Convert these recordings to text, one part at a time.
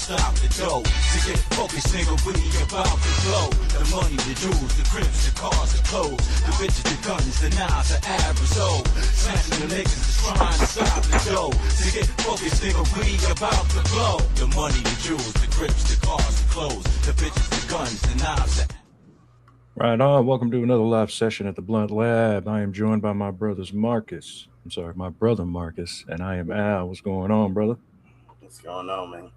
stop the dough. To get focused, nigga, we about to blow. The money, the jewels, the cribs, the cars, the clothes, the bitches, the guns, the knives, the average old. Smashing the niggas that's trying to stop the dough. To get focused, nigga, we about to blow. The money, the jewels, the cribs, the cars, the clothes, the bitches, the guns, the knives, the... Right on. Welcome to another live session at the Blunt Lab. I am joined by my brother Marcus, and I am Al. What's going on, brother? What's going on, man?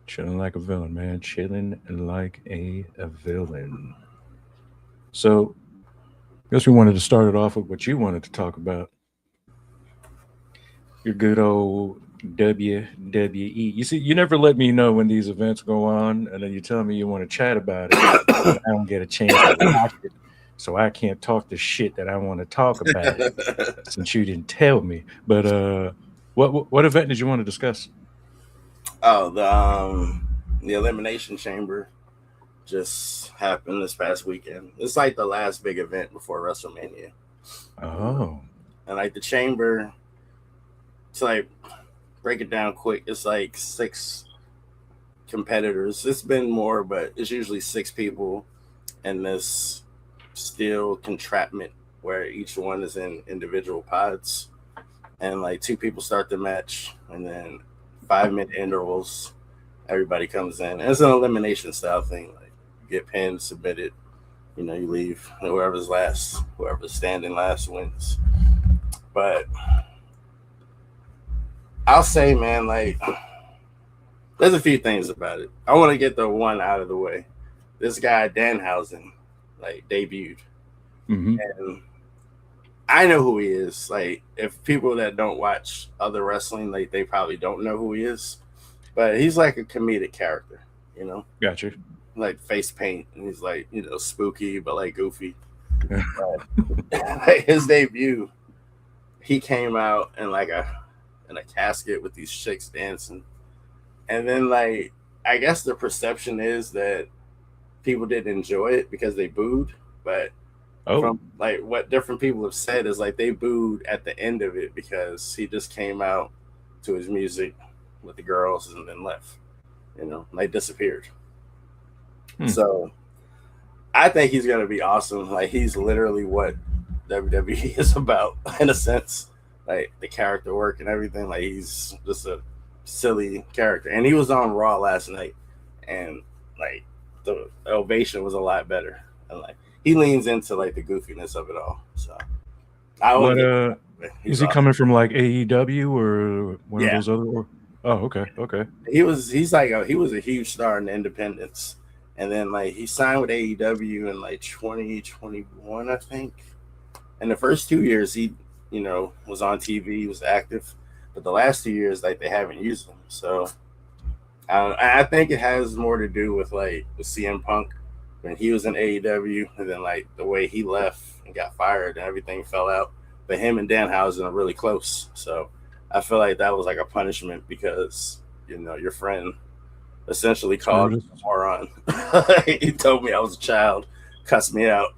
Chilling like a villain, man. Chilling like a villain. So, I guess we wanted to start it off with what you wanted to talk about. Your good old WWE. You see, you never let me know when these events go on, and then you tell me you want to chat about it. I don't get a chance to watch it, so I can't talk the shit that I want to talk about since you didn't tell me. But what event did you want to discuss? Oh, the Elimination Chamber just happened this past weekend. It's like the last big event before WrestleMania. Oh, and like the Chamber, it's like, break it down quick. It's like 6 competitors. It's been more, but it's usually 6 people in this steel contraptment where each one is in individual pods, and like 2 people start the match, and then 5-minute intervals. Everybody comes in. And it's an elimination style thing. Like, you get pinned, submitted, you leave. And whoever's standing last wins. But I'll say, man, like, there's a few things about it. I want to get the one out of the way. This guy, Danhausen, like, debuted. mm-hmm. And I know who he is. Like, if people that don't watch other wrestling, like, they probably don't know who he is. But he's like a comedic character, Gotcha. Like face paint. And he's like, spooky, but like goofy. But, like, his debut, he came out in a casket with these chicks dancing. And then, like, I guess the perception is that people didn't enjoy it because they booed. But from like what different people have said is like they booed at the end of it because he just came out to his music with the girls and then left, like disappeared. So I think he's going to be awesome. Like, he's literally what WWE is about in a sense, like the character work and everything. Like, he's just a silly character. And he was on Raw last night, and like the ovation was a lot better. And like, he leans into like the goofiness of it all. So is he coming from like AEW or one of those other? Oh, okay. He was a huge star in Independence, and then like he signed with AEW in like 2021, I think. And the first 2 years he, was on TV, he was active, but the last 2 years like they haven't used him. So I think it has more to do with like with CM Punk when he was in AEW, and then like the way he left and got fired and everything fell out. But him and Danhausen are really close, so I feel like that was like a punishment because, your friend essentially called me a moron. He told me I was a child, cussed me out.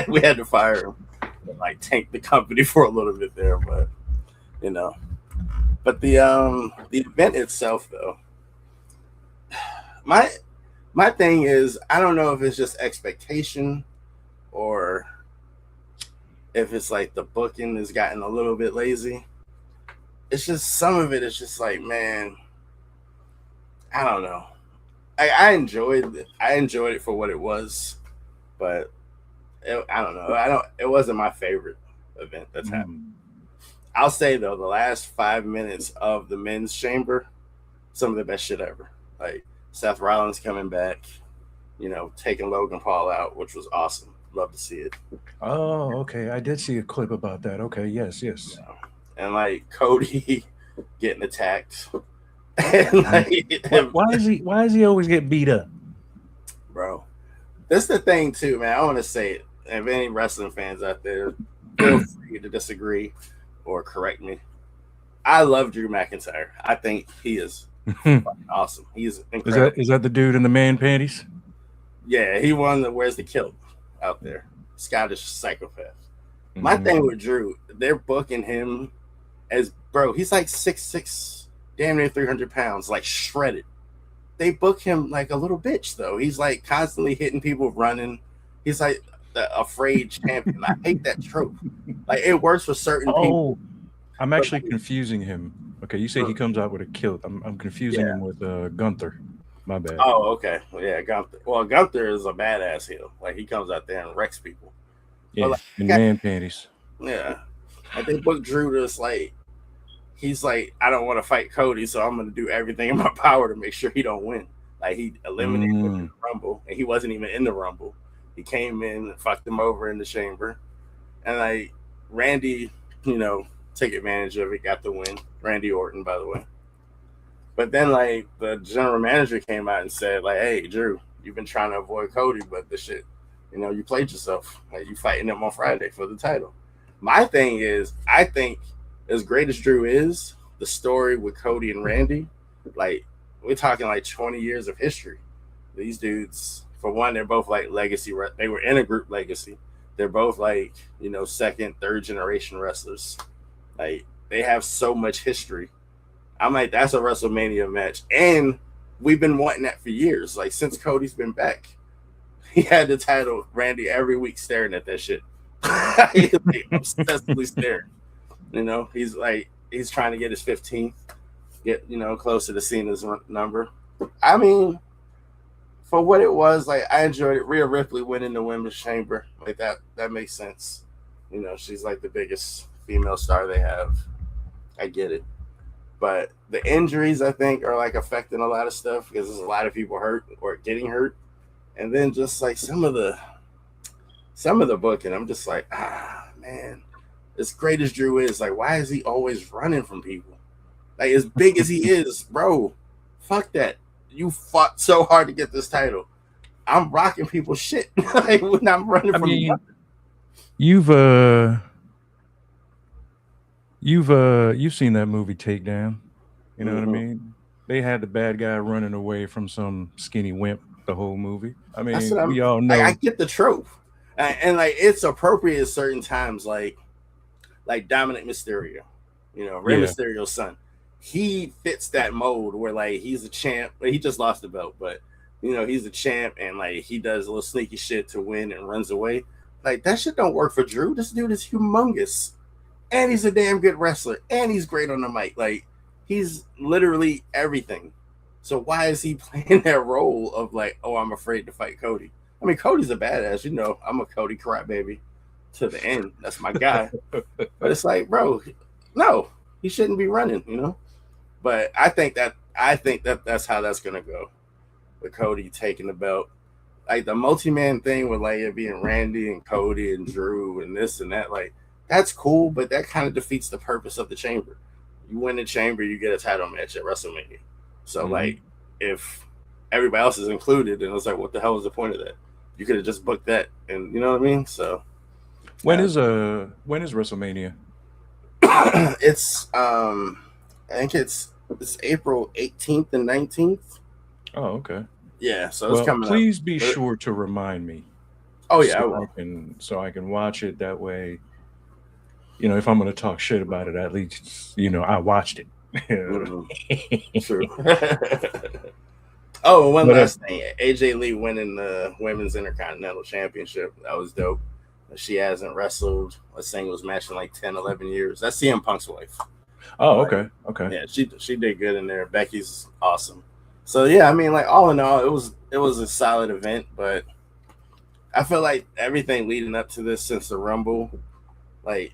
We had to fire him and like tank the company for a little bit there, but But the event itself, though, my thing is, I don't know if it's just expectation or if it's like the booking has gotten a little bit lazy. It's just some of it is just like, man, I don't know. I enjoyed it for what it was, but I don't know. It wasn't my favorite event that's happened. I'll say though, the last 5 minutes of the men's chamber, some of the best shit ever. Like Seth Rollins coming back, taking Logan Paul out, which was awesome. Love to see it. Oh, okay. I did see a clip about that. Okay, yes. And like Cody getting attacked. And like, why is he always get beat up? Bro, this is the thing too, man. I want to say it. If any wrestling fans out there, feel free to disagree or correct me. I love Drew McIntyre. I think he is fucking awesome. He's incredible. Is that the dude in the man panties? Yeah, he won the wears the kilt out there. Scottish psychopath. My thing with Drew, they're booking him as, bro, he's like 6'6", damn near 300 pounds, like shredded. they book him like a little bitch though. He's like constantly hitting people, running. He's like the afraid champion. I hate that trope. Like it works for certain people. I'm actually confusing him. Okay, you say he comes out with a kilt. I'm confusing him with Gunther. My bad. Oh, okay. Yeah, Gunther. Well, Gunther is a badass heel. Like he comes out there and wrecks people. Yeah, like, in man panties. Yeah. Like they booked Drew to like he's like, I don't want to fight Cody, so I'm gonna do everything in my power to make sure he don't win. Like he eliminated him in the Rumble, and he wasn't even in the Rumble. He came in and fucked him over in the chamber. And like Randy, took advantage of it, got the win. Randy Orton, by the way. But then like the general manager came out and said, like, hey, Drew, you've been trying to avoid Cody, but this shit, you played yourself. Like you fighting him on Friday for the title. My thing is, I think as great as Drew is, the story with Cody and Randy, like we're talking like 20 years of history. These dudes, for one, they're both like legacy. They were in a group legacy. They're both like, second, third generation wrestlers. Like they have so much history. I'm like, that's a WrestleMania match. And we've been wanting that for years. Like since Cody's been back, he had the title, Randy every week staring at that shit. He's like, obsessively staring. He's trying to get his 15th, get, closer to Cena's number. I mean, for what it was, like I enjoyed it. Rhea Ripley winning the women's chamber. Like that makes sense. She's like the biggest female star they have. I get it. But the injuries, I think, are like affecting a lot of stuff because there's a lot of people hurt or getting hurt. And then just like some of the booking, I'm just like, man, as great as Drew is, like, why is he always running from people? Like, as big as he is, bro, fuck that. You fought so hard to get this title. I'm rocking people's shit. Like, when I'm running from you. You've seen that movie Takedown. You know what I mean? They had the bad guy running away from some skinny wimp the whole movie. I mean, we all know. I get the trope. And like it's appropriate at certain times, like Dominic Mysterio, Rey Mysterio's son. He fits that mold where like he's a champ. He just lost the belt, but he's a champ and like he does a little sneaky shit to win and runs away. Like that shit don't work for Drew. This dude is humongous, and he's a damn good wrestler, and he's great on the mic. Like he's literally everything. So why is he playing that role of like, oh, I'm afraid to fight Cody? I mean, Cody's a badass. I'm a Cody crybaby to the end. That's my guy. But it's like, bro, no, he shouldn't be running, But I think that that's how that's gonna go with Cody taking the belt. Like the multi-man thing with like it being Randy and Cody and Drew and this and that, like that's cool, but that kind of defeats the purpose of the chamber. You win the chamber, you get a title match at WrestleMania. So like if everybody else is included, then it's like, what the hell was the point of that? You could have just booked that, and you know what I mean. So, when is WrestleMania? It's I think it's April 18th and 19th. Oh, okay. Yeah, so it's coming. Please be sure to remind me. Oh yeah, so I can watch it that way. If I'm going to talk shit about it, at least I watched it. True. Oh, one last thing. AJ Lee winning the Women's Intercontinental Championship. That was dope. She hasn't wrestled a singles match in like 10, 11 years. That's CM Punk's wife. Oh, okay. Okay. Yeah, she did good in there. Becky's awesome. So, yeah, I mean, like, all in all, it was a solid event, but I feel like everything leading up to this since the Rumble, like,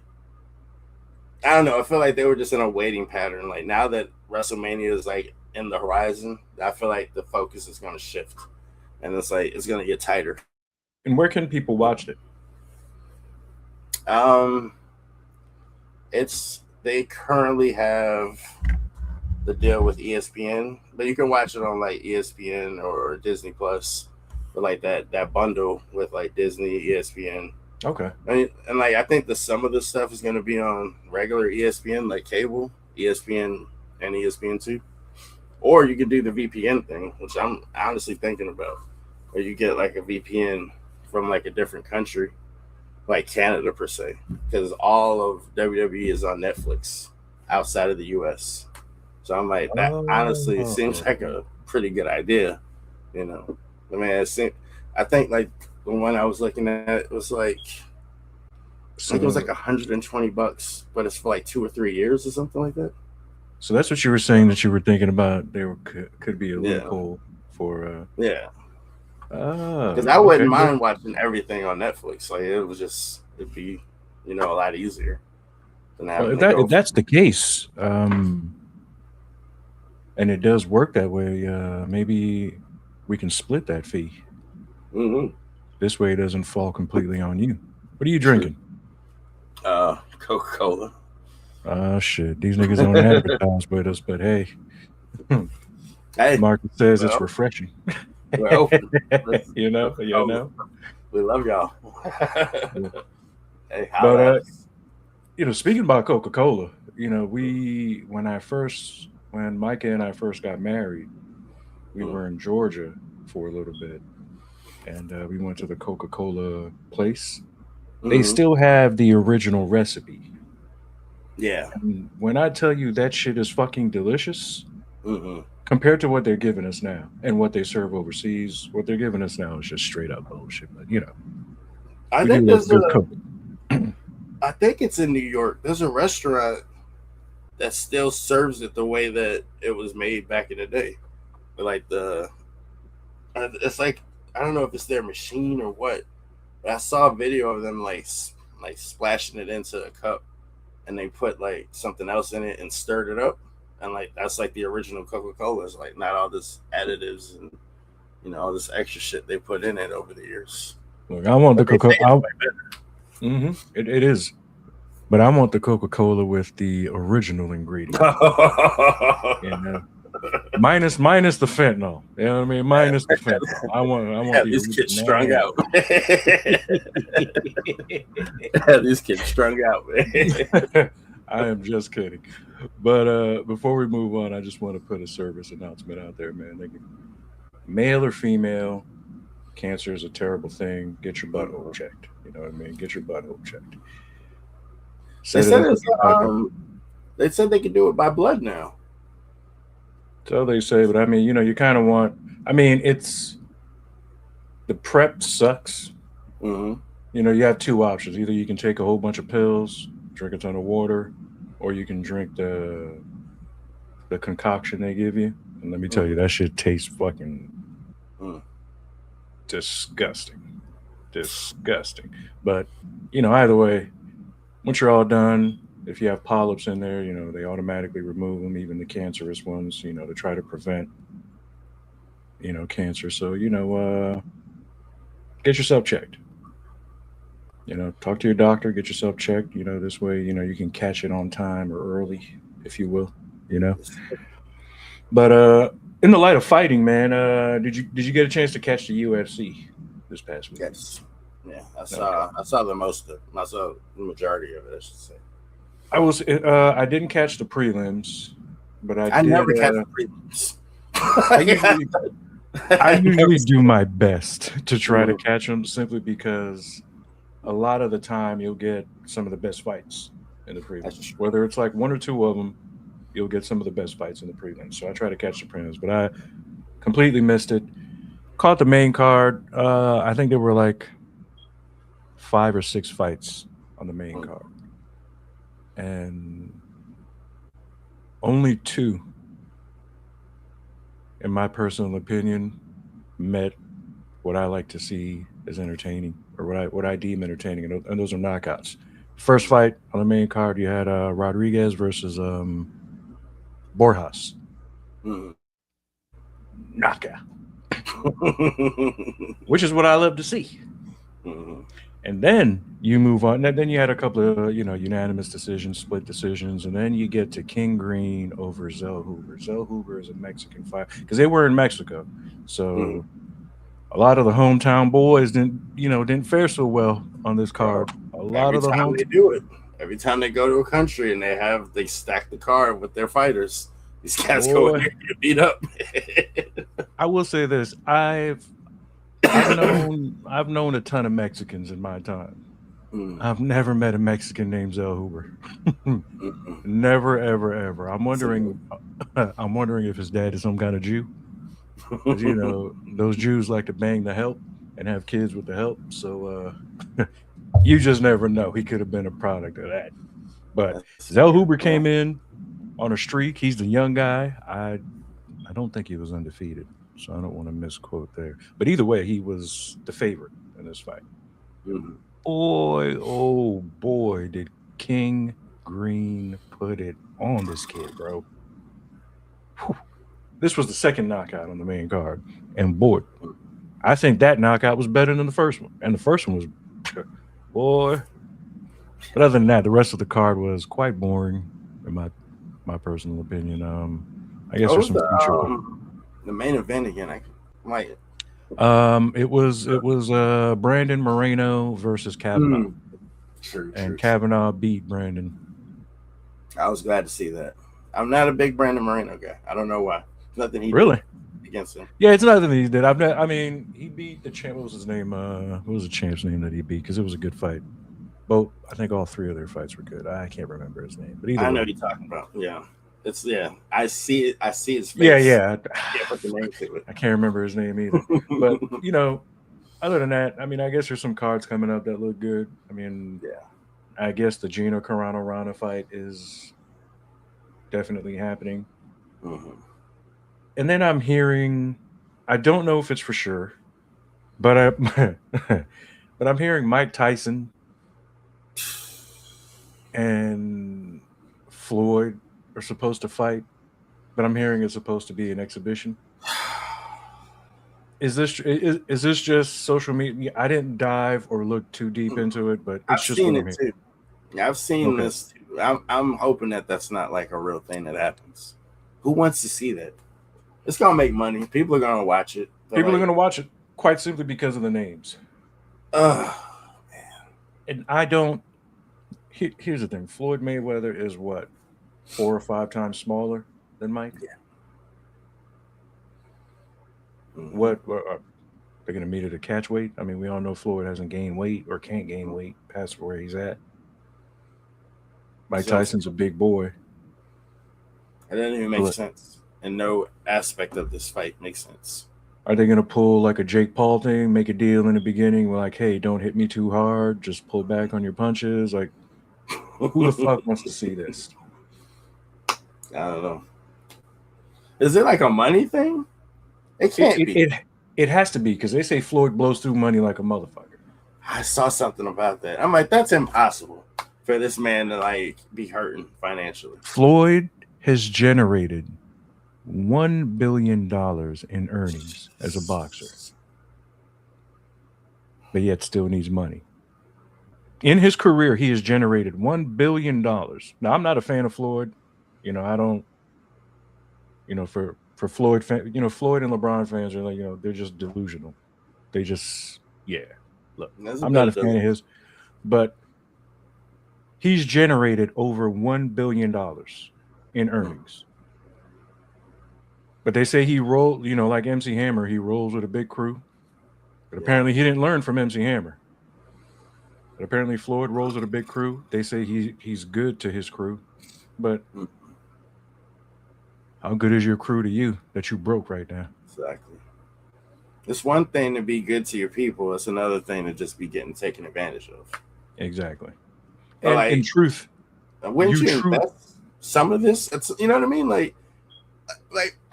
I don't know. I feel like they were just in a waiting pattern. Like, now that WrestleMania is, like, in the horizon, I feel like the focus is going to shift, and it's like it's going to get tighter. And where can people watch it? They currently have the deal with ESPN, but you can watch it on like ESPN or Disney Plus, or like that bundle with like Disney, ESPN. Okay. And like I think some of the stuff is going to be on regular ESPN, like cable, ESPN and ESPN2. Or you could do the VPN thing, which I'm honestly thinking about, where you get like a VPN from like a different country, like Canada per se, because all of WWE is on Netflix outside of the US. So I'm like, that honestly seems like a pretty good idea, you know. I mean, I think like the one I was looking at, it was like, I think it was like $120, but it's for like 2 or 3 years or something like that. So that's what you were saying that you were thinking about. There could be a loophole for. Because I wouldn't mind watching everything on Netflix. Like it'd be, a lot easier than having if that's the case, and it does work that way, maybe we can split that fee. Mm-hmm. This way, it doesn't fall completely on you. What are you drinking? Coca-Cola. Shit. These niggas don't advertise with us, but hey. Market says it's refreshing. Well, you know. We love y'all. Hey, but speaking about Coca-Cola, when Micah and I first got married, we were in Georgia for a little bit, and we went to the Coca-Cola place. They still have the original recipe. Yeah. And when I tell you that shit is fucking delicious, compared to what they're giving us now and what they serve overseas, what they're giving us now is just straight up bullshit. But I think it's in New York. There's a restaurant that still serves it the way that it was made back in the day. Like it's like, I don't know if it's their machine or what, but I saw a video of them like splashing it into a cup, and they put like something else in it and stirred it up, and like that's like the original Coca-Cola. It's like not all this additives and all this extra shit they put in it over the years. Look, I want the Coca-Cola. It is, but I want the Coca-Cola with the original ingredient. Minus the fentanyl. You know what I mean? Minus the fentanyl. I want these kids strung out. These kids strung out, man. I am just kidding. But before we move on, I just want to put a service announcement out there, man. Male or female, cancer is a terrible thing. Get your butthole checked. You know what I mean? Get your butthole checked. They said they could do it by blood now. So they say, but I mean, you kind of want. I mean, it's the prep sucks. You have two options. Either you can take a whole bunch of pills, drink a ton of water, or you can drink the concoction they give you. And let me tell you, that shit tastes fucking disgusting. But either way, once you're all done, if you have polyps in there, they automatically remove them, even the cancerous ones, to try to prevent, cancer. So, get yourself checked. Talk to your doctor, get yourself checked. This way, you can catch it on time or early, if you will, But in the light of fighting, man, did you get a chance to catch the UFC this past week? Yes. Yeah, I saw the majority of it, I should say. I didn't catch the prelims, but I did, never catch the prelims. I usually do my best to try to catch them, simply because a lot of the time you'll get some of the best fights in the prelims. Whether it's like one or two of them, you'll get some of the best fights in the prelims. So I try to catch the prelims, but I completely missed it. Caught the main card. I think there were like 5 or 6 fights on the main card. And only 2, in my personal opinion, met what I like to see as entertaining, or what I deem entertaining, and those are knockouts. First fight on the main card, you had Rodriguez versus Borjas. Knockout. Which is what I love to see. And then you move on. And then you had a couple of, unanimous decisions, split decisions. And then you get to King Green over Zell Hoover. Zell Hoover is a Mexican fighter, because they were in Mexico. So a lot of the hometown boys didn't fare so well on this card. They do it. Every time they go to a country and they stack the card with their fighters, these cats go in there and get beat up. I will say this. I've known a ton of Mexicans in my time. I've never met a Mexican named Zell Hoover. Never, ever, ever. I'm wondering if his dad is some kind of Jew. Because those Jews like to bang the help and have kids with the help. So you just never know. He could have been a product of that. But That's Zell fair. Huber came in on a streak. He's the young guy. I don't think he was undefeated, so I don't want to misquote there. But either way, he was the favorite in this fight. Mhm. Boy, oh boy, did King Green put it on this kid, bro. Whew. This was the second knockout on the main card. And boy, I think that knockout was better than the first one. And the first one was, boy. But other than that, the rest of the card was quite boring, in my personal opinion. I guess What there's was some future. the main event again? I might. It was Brandon Moreno versus Kavanagh, Mm, and true. Kavanagh beat Brandon. I was glad to see that. I'm not a big Brandon Moreno guy. I don't know why. Nothing he did Really? against him. Yeah, it's nothing he did. I mean, he beat the champ. What was his name? What was the champ's name that he beat? Because it was a good fight. Both, I think all three of their fights were good. I can't remember his name, but either I know way. what you're talking about. Yeah. It's I see it. I see his face. Yeah. Can't put the name to it. I can't remember his name either. But other than that, I mean, I guess there's some cards coming up that look good. I mean, Yeah. I guess the Gino Carano Rana fight is definitely happening. Mhm. And then I'm hearing, I don't know if it's for sure, but but I'm hearing Mike Tyson and Floyd are supposed to fight, but I'm hearing it's supposed to be an exhibition. Is this just social media? I didn't dive or look too deep into it, but it's I've just what seen I'm it hearing. too. I've seen Okay, this too. I'm hoping that that's not like a real thing that happens. Who wants to see that? It's gonna make money. People are gonna watch it. But people are going like, to watch it quite simply because of the names, uh, and I don't. Here's the thing: Floyd Mayweather is what 4 or 5 times smaller than Mike. yeah. Mhm. What they're going to meet at a catch weight? I mean, we all know Floyd hasn't gained weight or can't gain weight past where he's at. Mike So Tyson's a big boy. it doesn't even make But sense, and no aspect of this fight makes sense. are they going to pull like a Jake Paul thing, make a deal in the beginning, like, hey, don't hit me too hard, just pull back on your punches? Like, who the fuck wants to see this? I don't know. Is it like a money thing? It It can't it be. it, it has to be because they say Floyd blows through money like a motherfucker. I saw something about that. I'm like, that's impossible for this man to like be hurting financially. Floyd has generated $1 billion in earnings as a boxer, but yet still needs money. In his career, he has generated $1 billion. Now, I'm not a fan of Floyd. I don't. For Floyd, Floyd and LeBron fans are like, they're just delusional. They just, yeah. Look, There's a I'm bit not a of fan of his, but he's generated over $1 billion in earnings. But they say he rolled, like MC Hammer, he rolls with a big crew. But apparently he didn't learn from MC Hammer. But apparently Floyd rolls with a big crew. They say he's good to his crew. But how good is your crew to you that you broke right now? Exactly. It's one thing to be good to your people. It's another thing to just be getting taken advantage of. Exactly. But And like, in truth, wouldn't you invest some of this? It's, you know what I mean? Like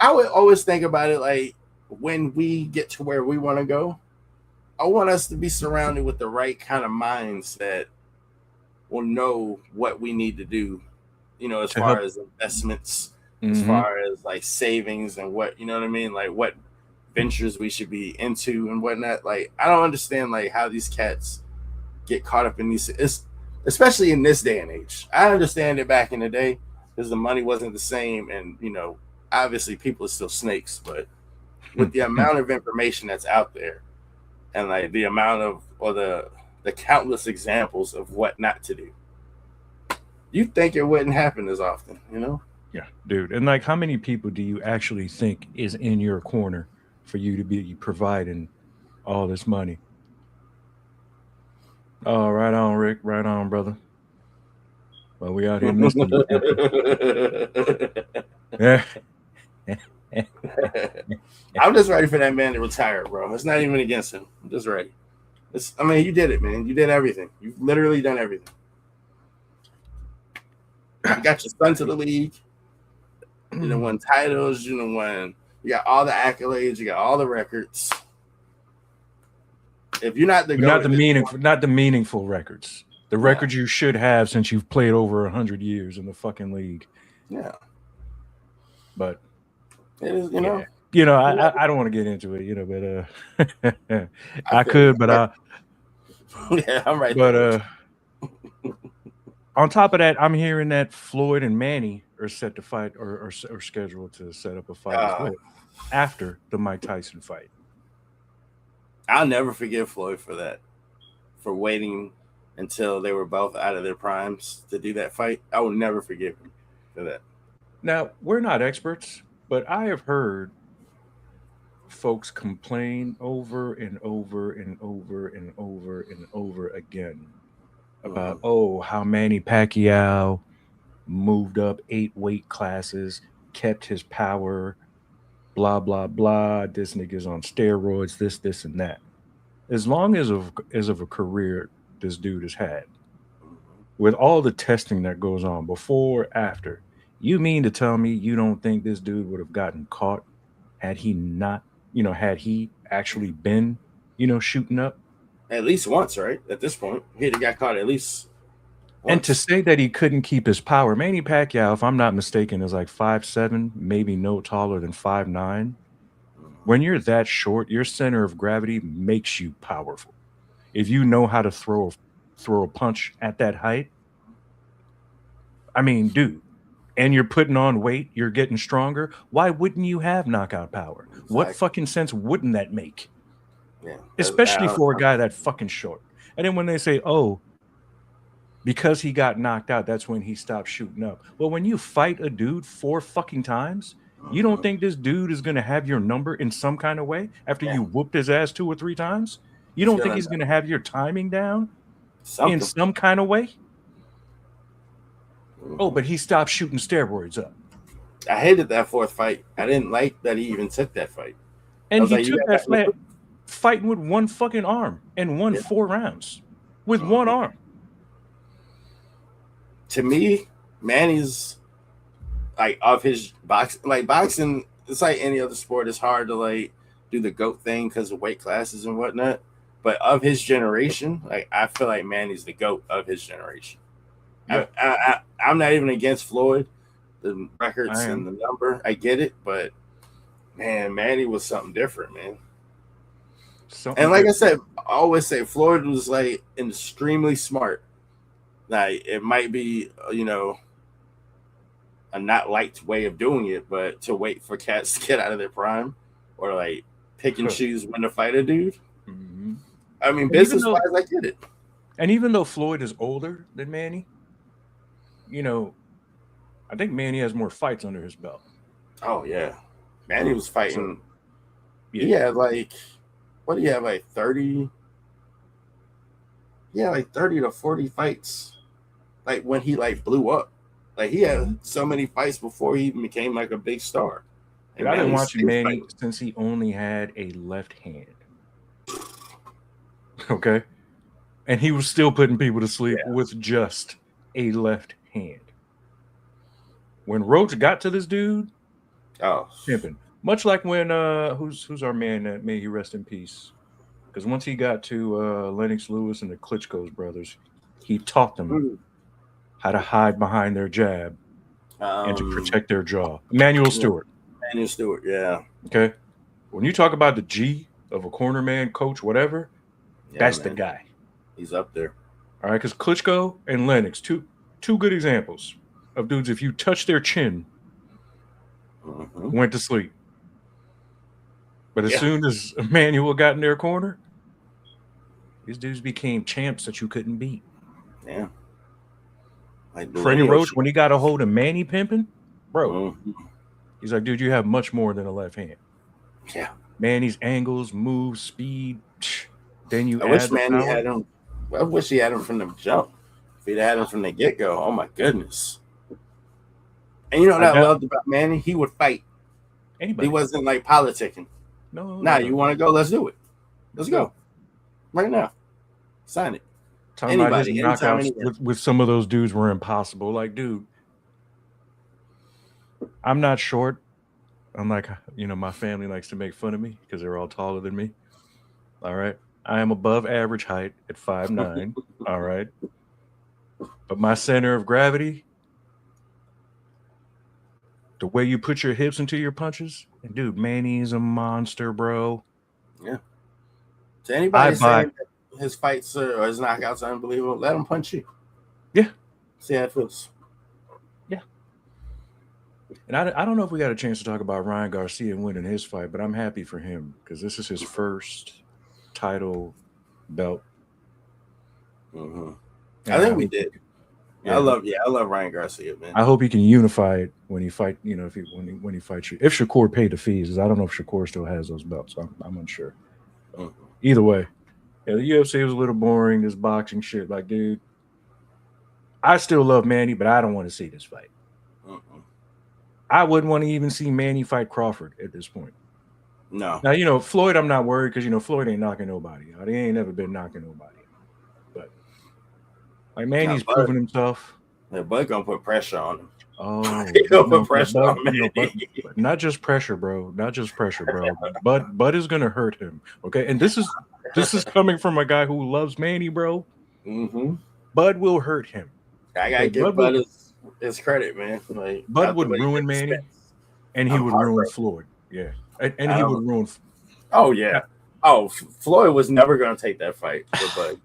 I would always think about it. Like when we get to where we want to go, I want us to be surrounded with the right kind of minds that will know what we need to do. As to far help. as investments, as Mhm. far as like savings and what what I mean, like what ventures we should be into and whatnot. Like I don't understand like how these cats get caught up in these, especially in this day and age. I understand it back in the day because the money wasn't the same, and obviously people are still snakes. But with the amount of information that's out there, and like the amount of or the countless examples of what not to do, you think it wouldn't happen as often, Yeah, dude. And like, how many people do you actually think is in your corner for you to be providing all this money? Oh, right on, Rick. Right on, brother. Well, we out here nesting. Yeah. I'm just ready for that man to retire, bro. It's not even against him. I'm just ready. I mean, you did it, man. You did everything. You've literally done everything. You got your son to the league. You done won titles. You done won. You got all the accolades. You got all the records. If you're not the not the meaningful records, the records you should have since you've played over 100 years in the fucking league. Yeah, but it is, I don't want to get into it, but I could, but yeah, I'm right. But on top of that, I'm hearing that Floyd and Manny are set to fight or scheduled to set up a fight as well after the Mike Tyson fight. I'll never forgive Floyd for that, for waiting until they were both out of their primes to do that fight. I will never forgive him for that. Now, we're not experts, but I have heard folks complain over and over and over and over and over again about, how Manny Pacquiao moved up 8 weight classes, kept his power, blah, blah, blah. This nigga's on steroids, this, and that. As long as of a career this dude has had, with all the testing that goes on before, after, you mean to tell me you don't think this dude would have gotten caught had he not, had he actually been, shooting up? At least once, right? At this point, he'd have got caught at least once. And to say that he couldn't keep his power, Manny Pacquiao, if I'm not mistaken, is like 5'7", maybe no taller than 5'9". When you're that short, your center of gravity makes you powerful. If you know how to throw a punch at that height, I mean, dude, and you're putting on weight, you're getting stronger, why wouldn't you have knockout power? Exactly. What fucking sense wouldn't that make? Yeah, especially for a guy that fucking short. And then when they say, because he got knocked out, that's when he stopped shooting up. Well, when you fight a dude 4 fucking times, you don't think this dude is going to have your number in some kind of way after you whooped his ass 2 or 3 times? You don't think he's going to have your timing down in some kind of way? Oh, but he stopped shooting steroids up. I hated that 4th fight. I didn't like that he even took that fight. And he took that fight fighting with 1 fucking arm and won 4 rounds with 1 arm. To me, Manny's of his boxing, it's like any other sport. It's hard to do the GOAT thing because of weight classes and whatnot. But of his generation, I feel like Manny's the GOAT of his generation. Yeah. I'm not even against Floyd, the records and the number. I get it, but man, Manny was something different, man. And like I said, I always say Floyd was extremely smart. It might be, a not liked way of doing it, but to wait for cats to get out of their prime or pick and choose when to fight a dude. Mm-hmm. I mean, business-wise, I get it. And even though Floyd is older than Manny, I think Manny has more fights under his belt. Oh, yeah. Manny was fighting. He had what do you have, 30? Yeah, 30 to 40 fights. When he blew up. He had so many fights before he even became a big star. I've been watching Manny since he only had a left hand. Okay? And he was still putting people to sleep with just a left hand. When Roach got to this dude, pimping. Much like when who's our man, may he rest in peace. Because once he got to Lennox Lewis and the Klitschko's brothers, he taught them how to hide behind their jab and to protect their jaw. Emmanuel Stewart. Emmanuel Stewart, yeah. Okay. When you talk about the G of a corner man, coach, whatever, that's the guy. He's up there. All right, because Klitschko and Lennox, two good examples of dudes, if you touch their chin, went to sleep. But as soon as Emmanuel got in their corner, these dudes became champs that you couldn't beat. Yeah. Freddie Roach, when he got a hold of Manny pimping, bro, he's like, dude, you have much more than a left hand. Yeah. Manny's angles, moves, speed. Then I wish Manny had him. I wish he had him from the jump. If he'd had him from the get-go, oh my goodness. And you know what I loved about Manny? He would fight. Anybody. He wasn't like politicking. No. Nah, you want to go? Let's do it. Let's go. Right now. Sign it. Talking about his knockouts with some of those dudes were impossible. Like, dude, I'm not short. I'm like, my family likes to make fun of me because they're all taller than me. All right. I am above average height at 5'9". All right. But my center of gravity, the way you put your hips into your punches, and dude, Manny is a monster, bro. Yeah. To anybody saying that his fights or his knockouts are unbelievable, let him punch you. Yeah. See how it feels. Yeah. And I don't know if we got a chance to talk about Ryan Garcia winning his fight, but I'm happy for him because this is his first title belt. Mm-hmm. I think we did. Yeah. I love Ryan Garcia, man. I hope he can unify it when he fight. When he fights you. If Shakur paid the fees, I don't know if Shakur still has those belts. I'm unsure. Mm-hmm. Either way, the UFC was a little boring. This boxing shit, like, dude, I still love Manny, but I don't want to see this fight. Mm-mm. I wouldn't want to even see Manny fight Crawford at this point. No. Now, Floyd, I'm not worried because, Floyd ain't knocking nobody out. He ain't never been knocking nobody out. But, like, Manny's proven himself. Yeah, Bud gonna put pressure on him. Oh, he gonna put pressure on Manny. But not just pressure, bro. Not just pressure, bro. Bud is gonna hurt him. Okay, and this is coming from a guy who loves Manny, bro. Mm-hmm. Bud will hurt him. I gotta give Bud his credit, man. Like, Bud would ruin Manny, and he would ruin Floyd. Yeah, and he would ruin. Oh yeah. Oh, Floyd was never gonna take that fight with Bud.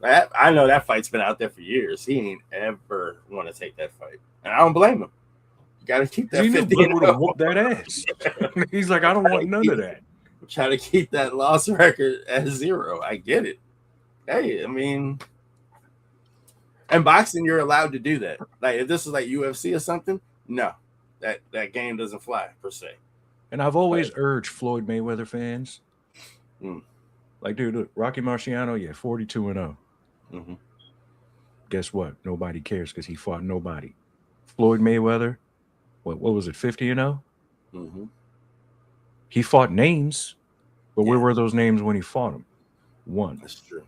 I know that fight's been out there for years. He ain't ever want to take that fight, and I don't blame him. You got to keep that 50. He would have whooped that ass. He's like, I don't want none of that. Try to keep that loss record at 0. I get it. Hey, I mean, in boxing, you're allowed to do that. Like if this is like UFC or something, no, that game doesn't fly per se. And I've always urged Floyd Mayweather fans, like, dude, look, Rocky Marciano, 42-0. Mm-hmm. Guess what? Nobody cares because he fought nobody. Floyd Mayweather, what was it, 50-0? Mm-hmm. He fought names, but where were those names when he fought them? One. That's true.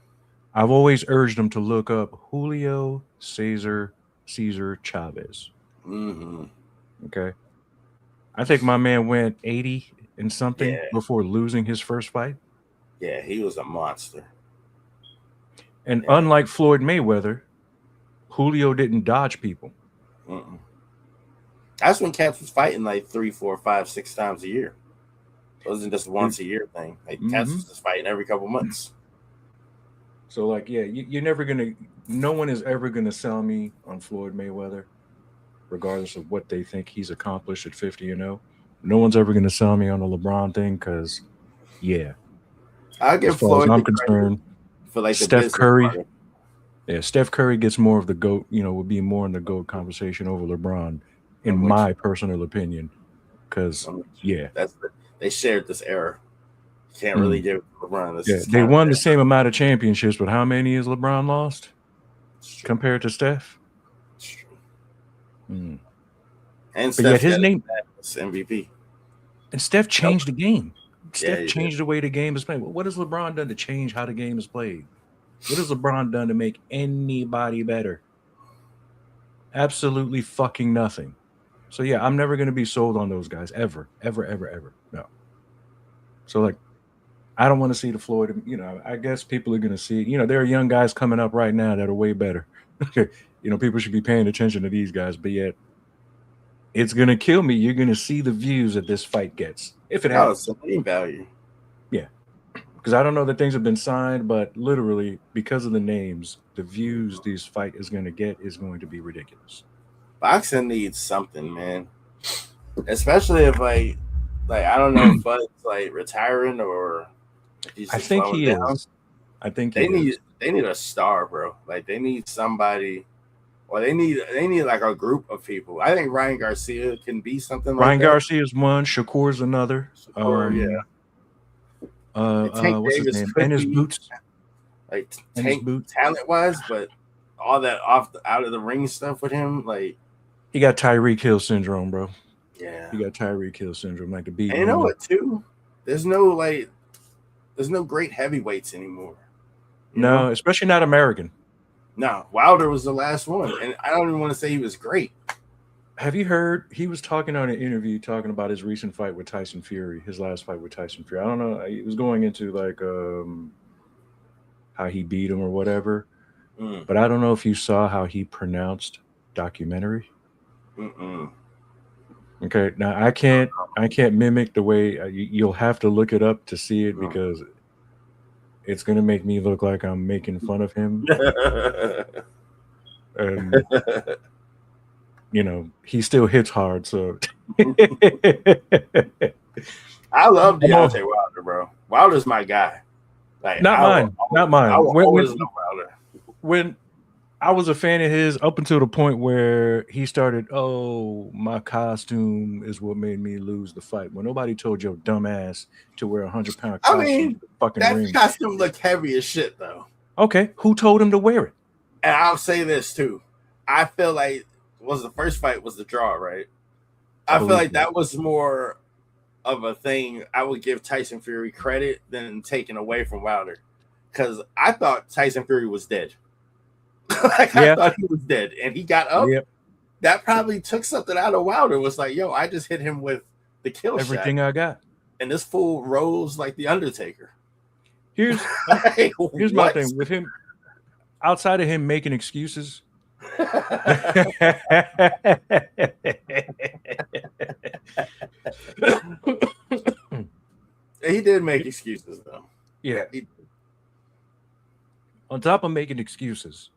I've always urged him to look up Julio Cesar Chavez. Mm-hmm. Okay. I think my man went 80 and something before losing his first fight. Yeah, he was a monster. And unlike Floyd Mayweather, Julio didn't dodge people. Mm-mm. That's when cats was fighting like 3, 4, 5, 6 times a year. It wasn't just once a year thing. Like cats was just fighting every couple months. So like, you're never gonna. No one is ever gonna sell me on Floyd Mayweather, regardless of what they think he's accomplished at 50-0. No one's ever gonna sell me on the LeBron thing because, I give Floyd. I'm concerned. For like Steph Curry. Part. Yeah, Steph Curry gets more of the GOAT, would be more in the GOAT conversation over LeBron, in my personal opinion. Because, they shared this era. Can't really give LeBron this. They won the same amount of championships, but how many has LeBron lost compared to Steph? It's true. Mm. And Steph his name MVP. And Steph changed the game. Steph changed the way the game is played. What has LeBron done to change how the game is played? What has LeBron done to make anybody better? Absolutely fucking nothing. So I'm never going to be sold on those guys ever. No. So like, I don't want to see the Floyd. I guess people are going to see. There are young guys coming up right now that are way better. People should be paying attention to these guys. But yet, it's going to kill me. You're going to see the views that this fight gets. If it happens. Oh, it's value. Yeah. Because I don't know that things have been signed, but literally because of the names, the views this fight is going to get is going to be ridiculous. Boxing needs something, man. Especially if like I don't know if Bud's like retiring or I think he is. I think they need a star, bro. Like they need somebody. Well, they need like a group of people. I think Ryan Garcia can be something like that. Ryan Garcia is one. Shakur's another. Shakur, what's his name? And his boots. Like Tank talent-wise, but all that out of the ring stuff with him, like he got Tyreek Hill syndrome, bro. Yeah. He got Tyreek Hill syndrome, like the beat. And you know what, too? There's no great heavyweights anymore. No, especially not American. No, Wilder was the last one, and I don't even want to say he was great. Have you heard? He was talking on an interview talking about his recent fight with Tyson Fury, his last fight with Tyson Fury. I don't know. He was going into like how he beat him or whatever. But I don't know if you saw how he pronounced documentary. Okay, now I can't mimic the way you'll have to look it up to see it because it's gonna make me look like I'm making fun of him. And you know, he still hits hard, so I love Deontay Wilder, bro. Wilder's my guy. Like, not mine. Wilder. When I was a fan of his up until the point where he started, my costume is what made me lose the fight. When nobody told your dumb ass to wear 100-pound costume. I mean, that costume looked heavy as shit, though. Okay, who told him to wear it? And I'll say this, too. I feel like the first fight was the draw, right? I feel like that was more of a thing I would give Tyson Fury credit than taking away from Wilder. Because I thought Tyson Fury was dead. I thought he was dead. And he got up. Yep. That probably took something out of Wilder. Was like, yo, I just hit him with the kill everything shot. I got. And this fool rose like the Undertaker. Here's my thing with him. Outside of him making excuses, he did make excuses, though. Yeah. On top of making excuses,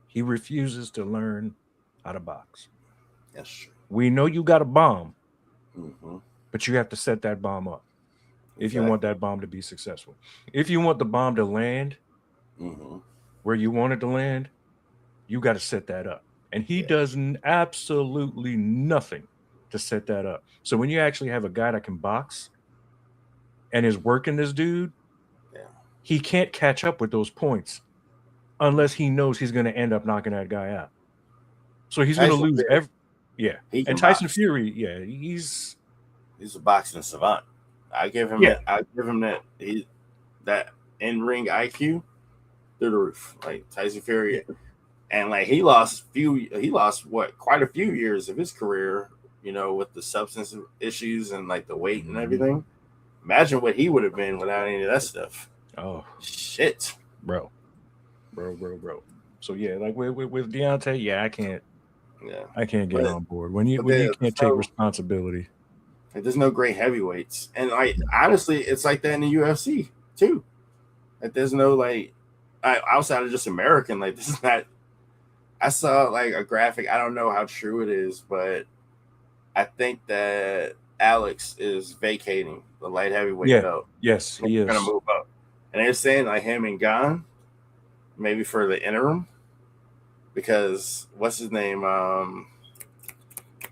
he refuses to learn how to box. That's true. We know you got a bomb, but you have to set that bomb up if you want that bomb to be successful. If you want the bomb to land where you want it to land, you got to set that up. And he does absolutely nothing to set that up. So when you actually have a guy that can box and is working this dude, he can't catch up with those points unless he knows he's going to end up knocking that guy out. So he's going to lose every. Yeah. And Tyson Fury, he's a boxing savant. I give him that. I give him that. That in-ring IQ through the roof. Like Tyson Fury. And like he lost quite a few years of his career, with the substance issues and like the weight and everything. Imagine what he would have been without any of that stuff. Oh shit, bro. So like with Deontay, I can't get on board when you can't take responsibility. Like, there's no great heavyweights, and like honestly, it's like that in the UFC too. Like there's no outside of just American. Like this is not. I saw like a graphic. I don't know how true it is, but I think that Alex is vacating the light heavyweight belt. Yes, he is going to move up. And they're saying like him and Gon, maybe for the interim, because what's his name?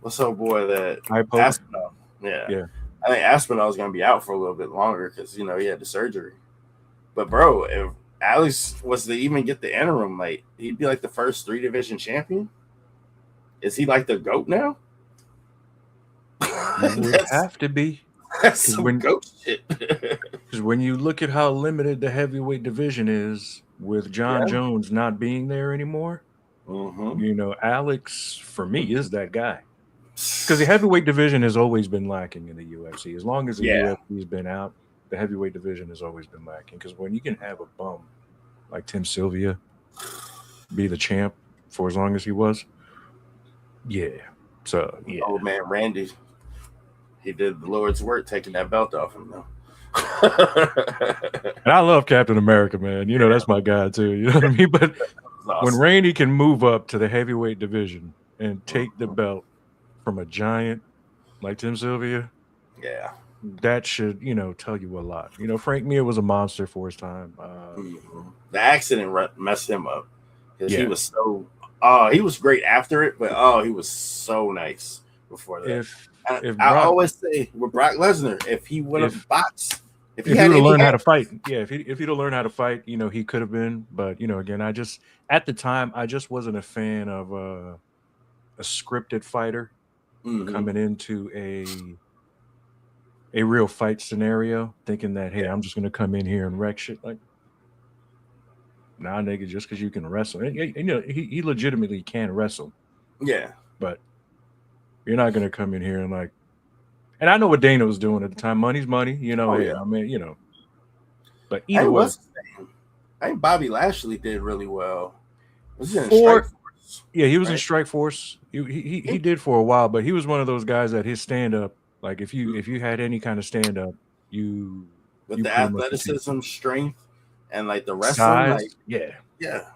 What's old boy that Aspinall? Yeah. I think Aspinall is going to be out for a little bit longer because he had the surgery. But bro, if Alex was to even get the interim, like he'd be like the first 3-division champion. Is he like the GOAT now? He would have to be. That's some GOAT shit. Because when you look at how limited the heavyweight division is, with John Jones not being there anymore, Alex for me is that guy. Because the heavyweight division has always been lacking in the UFC. As long as the UFC's been out, the heavyweight division has always been lacking. Because when you can have a bum like Tim Sylvia be the champ for as long as he was, old man Randy, he did the Lord's work taking that belt off him though. And I love Captain America, man. That's my guy too. You know what I mean? But awesome. When Randy can move up to the heavyweight division and take the belt from a giant like Tim Sylvia, that should tell you a lot. Frank Mir was a monster for his time. The accident messed him up because he was so. He was great after it, but he was so nice before that. I always say with Brock Lesnar, if he would have boxed, if he had learned how to fight, if he'd have learned how to fight, he could have been. But again, at the time, I just wasn't a fan of a scripted fighter. coming into a real fight scenario, thinking that, hey, I'm just gonna come in here and wreck shit. Like, nah, nigga, just because you can wrestle, and, you know, he legitimately can wrestle, Yeah. but you're not gonna come in here and like. And I know what Dana was doing at the time. Money's money, you know. I mean, you know. But either way, I think Bobby Lashley did really well. Was he in Strike Force? Yeah, he was in Strike Force. He did for a while, but he was one of those guys that his stand up, like if you had any kind of stand up, with the athleticism, strength, and like the wrestling, size, like yeah.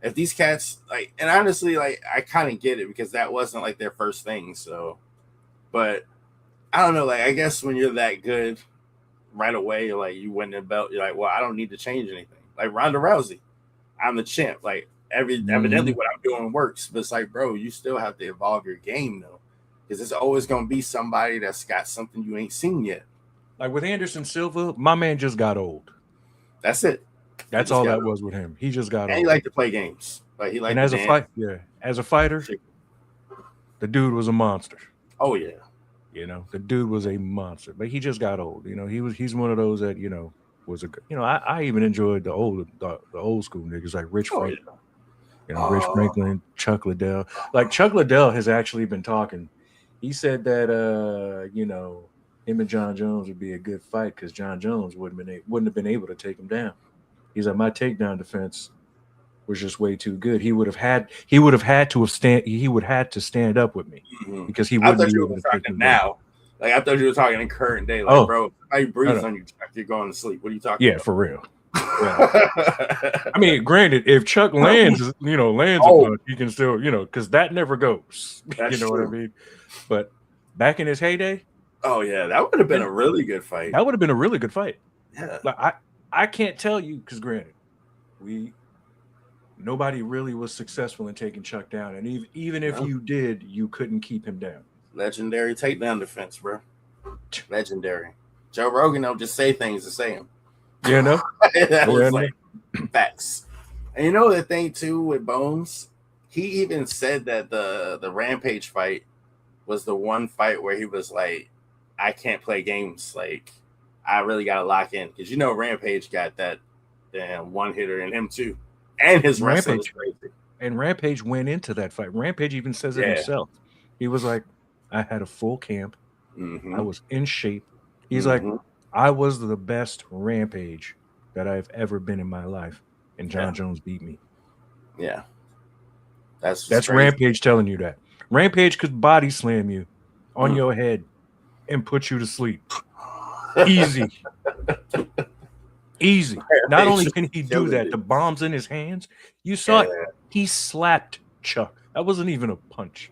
If these cats like, and honestly, like I kind of get it because that wasn't like their first thing. So, but I don't know. Like I guess when you're that good right away, like you win the belt, you're like, well, I don't need to change anything. Like Ronda Rousey, I'm the champ. Like evidently what I'm doing works, but it's like, bro, you still have to evolve your game though, because it's always gonna be somebody that's got something you ain't seen yet. Like with Anderson Silva, my man just got old. That's it. That's all that was with him. He just got old. And he liked to play games. Like he liked and as a fighter, the dude was a monster. Oh yeah. You know, the dude was a monster, but he just got old. You know, he's one of those that, you know, was a, you know, I even enjoyed the old school niggas like Rich Franklin. Yeah. You know, Rich Franklin, Chuck Liddell. Like Chuck Liddell has actually been talking. He said that you know, him and John Jones would be a good fight because John Jones wouldn't have been able to take him down. He's like, my takedown defense was just way too good. He would have had to stand up with me because he wouldn't be able to take him now. Down. Like I thought you were talking in current day. Like, bro, I breathe on you, you're going to sleep. What are you talking about? Yeah, for real. Yeah. I mean, granted, if Chuck lands a punch, he can still, you know, because that never goes. You know what I mean? But back in his heyday, oh yeah, that would have been a really good fight. That would have been a really good fight. Yeah, like I can't tell you because granted, nobody really was successful in taking Chuck down, and even if you did, you couldn't keep him down. Legendary takedown defense, bro. Legendary. Joe Rogan don't just say things to say them. You know, that was like facts. And you know the thing too with Bones, he even said that the Rampage fight was the one fight where he was like, I can't play games. Like, I really got to lock in because you know Rampage got that damn one hitter in him too, and his wrestling is crazy. And Rampage went into that fight. Rampage even says it himself. He was like, I had a full camp. I was in shape. He's like, I was the best Rampage that I've ever been in my life, and John Jones beat me. Yeah, that's Rampage telling you that. Rampage could body slam you on your head and put you to sleep. Easy. Easy. Not only can he do that, the bombs in his hands. You saw it. He slapped Chuck. That wasn't even a punch.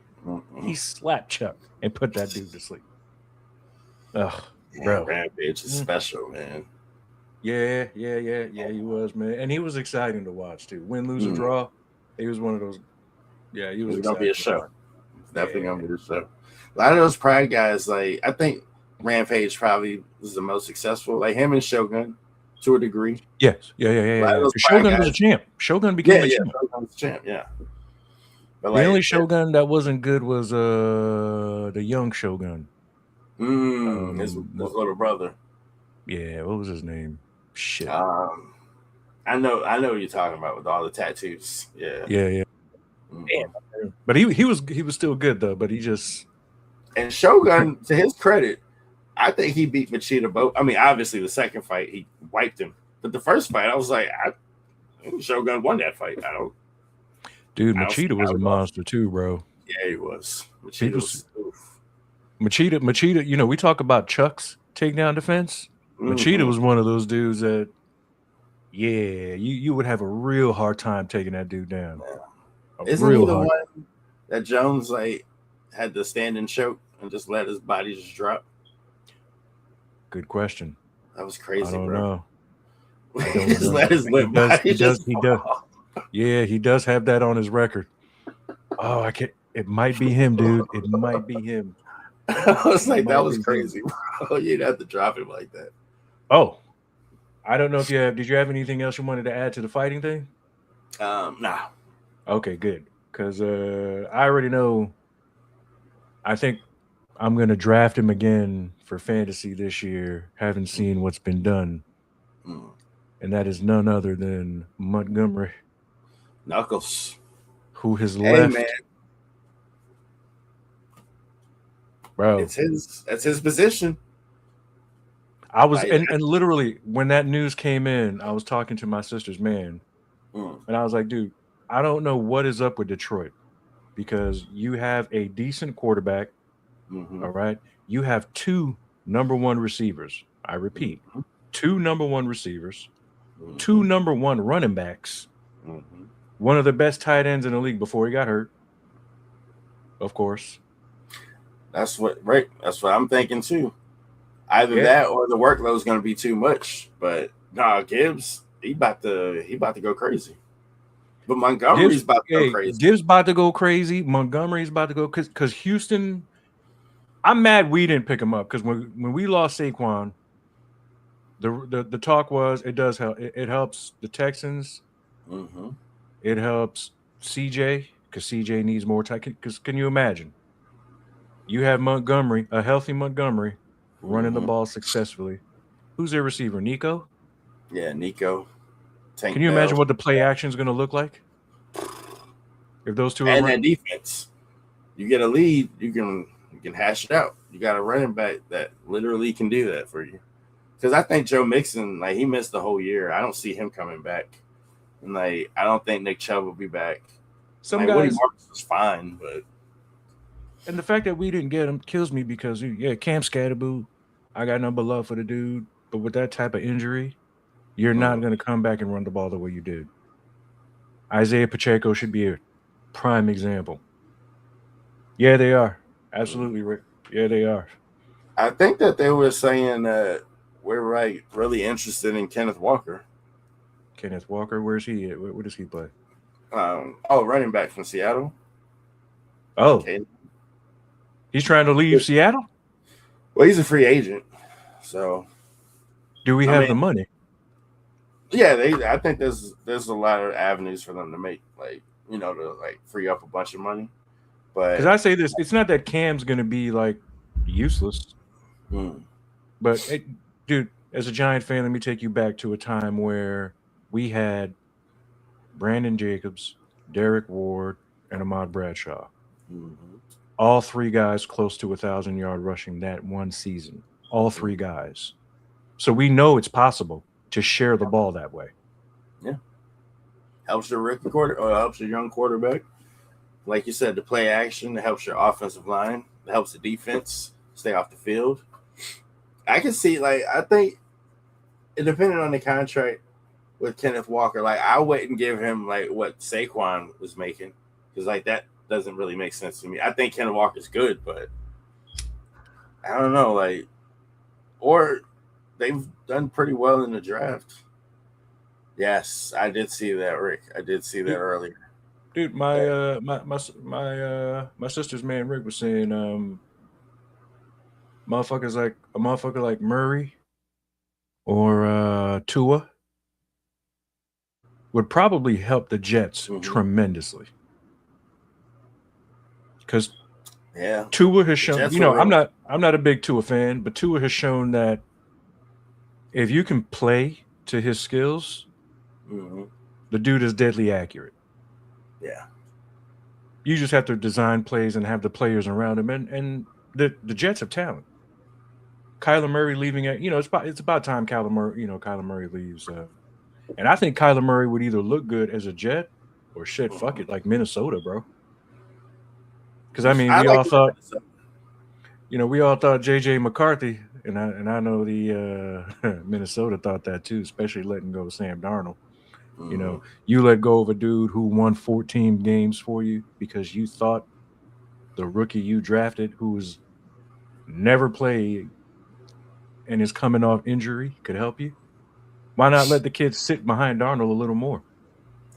He slapped Chuck and put that dude to sleep. Ugh, bro. Rampage is special, man. Yeah, he was, man. And he was exciting to watch, too. Win, lose, or draw. He was one of those. Yeah, he was going to be a show. Definitely going to be a show. A lot of those Pride guys, like, I think Rampage probably was the most successful. Like, him and Shogun, to a degree. Yes. Yeah. Shogun was a champ. Shogun became a champ. Shogun was a champ, yeah. But the only Shogun that wasn't good was the young Shogun. His little brother. Yeah, what was his name? Shit. I know what you're talking about with all the tattoos. Yeah. Damn. But he was still good though. But he just and Shogun, to his credit, I think he beat Machida both. I mean, obviously the second fight he wiped him, but the first fight I was like, Shogun won that fight. Machida was a monster too, bro. Yeah, he was. Machida, you know, we talk about Chuck's takedown defense. Machida was one of those dudes that, you would have a real hard time taking that dude down. Yeah. Isn't he the one that Jones like had the stand and choke and just let his body just drop? Good question. That was crazy, I don't bro. know. He just let his lip body he does. Yeah, he does have that on his record. Oh, I can't. It might be him, dude. It might be him. I was like, that was crazy, bro. You'd have to drop him like that. Oh, I don't know if did you have anything else you wanted to add to the fighting thing? Nah. Okay, good. Because I already know I think I'm going to draft him again for fantasy this year, having seen what's been done. Mm. And that is none other than Montgomery, Knuckles. who has Hey man, left. Bro, that's his position. I was, Like, and literally when that news came in, I was talking to my sister's man, and I was like, dude, I don't know what is up with Detroit because you have a decent quarterback. mm-hmm, All right. You have two number one receivers. I repeat, mm-hmm, two number one receivers, mm-hmm, two number one running backs, mm-hmm. one of the best tight ends in the league before he got hurt, of course. That's what I'm thinking too. Either Yeah. that or the workload is going to be too much. But nah, Gibbs, he about to go crazy. But Montgomery's about to go crazy. Gibbs about to go crazy. Montgomery's about to go because Houston. I'm mad we didn't pick him up because when we lost Saquon, the talk was it does help. It helps the Texans. Mm-hmm. It helps CJ because CJ needs more time. Because can you imagine? You have Montgomery, a healthy Montgomery, running the Mm-hmm. ball successfully. Who's their receiver? Nico? Yeah, Nico, Can Tank you imagine Dell, what the play action is going to look like if those two are and that running? defense. You get a lead, you can hash it out. You got a running back that literally can do that for you. Because I think Joe Mixon, like he missed the whole year. I don't see him coming back, and like I don't think Nick Chubb will be back. Some Like Woody guys, Marks was fine, but and the fact that we didn't get him kills me because, yeah, Cam Scatterboo, I got no but love for the dude. But with that type of injury, you're not going to come back and run the ball the way you did. Isaiah Pacheco should be a prime example. Yeah, they are. Absolutely, Rick. Yeah, they are. I think that they were saying that we're really interested in Kenneth Walker. Kenneth Walker, where's he at? Where does he play? Running back from Seattle. Oh, Okay. he's trying to leave Seattle? Well, he's a free agent, so Do we have the money? yeah, I think there's a lot of avenues for them to make, like, to like free up a bunch of money. Because But I say this, it's not that Cam's going to be like useless, but dude, as a Giant fan, let me take you back to a time where we had Brandon Jacobs, Derek Ward, and Ahmad Bradshaw. mm-hmm. All three guys close to 1,000-yard rushing that one season. All three guys. So we know it's possible to share the ball that way. Yeah, helps your rookie helps your young quarterback. Like you said, the play action, it helps your offensive line, it helps the defense stay off the field. I can see, I think, it depending on the contract with Kenneth Walker, I wouldn't give him what Saquon was making, because that doesn't really make sense to me. I think Kenneth Walker's good, but I don't know, or they've done pretty well in the draft. Yes, I did see that, Rick. I did see that earlier. Dude, my sister's man Rick was saying, a motherfucker like Murray or Tua would probably help the Jets tremendously. Because Tua has shown, I'm not a big Tua fan, but Tua has shown that if you can play to his skills, the dude is deadly accurate. Yeah. You just have to design plays and have the players around him, and the Jets have talent. Kyler Murray leaving it's about time Kyler Murray leaves. And I think Kyler Murray would either look good as a Jet or fuck it, like Minnesota, bro. Because we all thought, we all thought JJ McCarthy, and I know the Minnesota thought that too, especially letting go of Sam Darnold. You let go of a dude who won 14 games for you because you thought the rookie you drafted, who's never played and is coming off injury, could help you. Why not let the kids sit behind Darnold a little more?